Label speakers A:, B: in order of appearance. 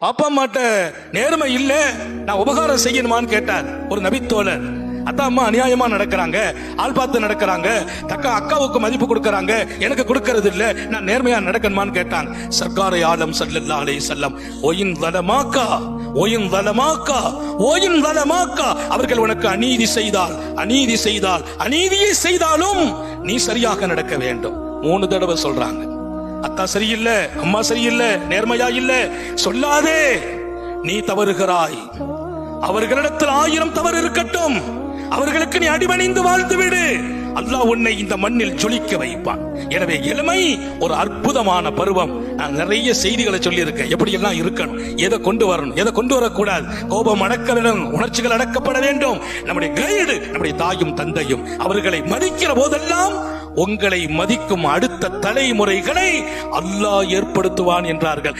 A: அப்பா அம்மாட்ட நேர்மை இல்ல, நான் உபகாரம் செய்யணுமான்னு கேட்டார் ஒரு நபித்தோழர். அத்தா அம்மா அநியாயமா நடக்கிறாங்க, ஆள் பார்த்து நடக்கிறாங்க, அக்காவுக்கு மதிப்பு கொடுக்கறாங்க, எனக்கு கொடுக்கறது இல்ல, நான் நேர்மையா நடக்கணுமான்னு கேட்டாங்க. சர்க்காரை ஆலம் ஸல்லல்லாஹு அலைஹி வஸல்லம் ஒயின் வலமாக்கா ஒயின் வலமாக்கா ஒயின் வலமாக்கா, அவர்கள் உனக்கு அநீதி செய்தால் அநீதியை செய்தாலும் நீ சரியாக நடக்க வேண்டும். 3 தடவை சொல்றாங்க. அத்தா சரியில்லை, அம்மா சரியில்லை, நேர்மையா இல்ல சொல்லாதே, நீ தவறுகிறாய். அவர்களிடத்தில் 1000 தவறு இருக்கட்டும், அவர்களுக்கு நீ அடிபணிந்து வாழ்ந்து விடு, அல்லாஹ் உன்னை இந்த மண்ணில் ஜொலிக்க வைப்பான். எனவே இளமை ஒரு அற்புதமான பருவம். நான் நிறைய செய்திகளை சொல்லி இருக்கேன், எப்படி எல்லாம் இருக்கணும், எதை கொண்டு வரணும், எதை கொண்டு வரக்கூடாது. கோபம் அடக்க வேண்டும், உணர்ச்சிகள் அடக்கப்பட வேண்டும். நம்முடைய கைடு நம்முடைய தாயும் தந்தையும், அவர்களை மதிக்கிற போதெல்லாம் உங்களை மதிக்கும் அடுத்த தலைமுறைகளை அல்லாஹ் ஏற்படுத்துவான் என்றார்கள்.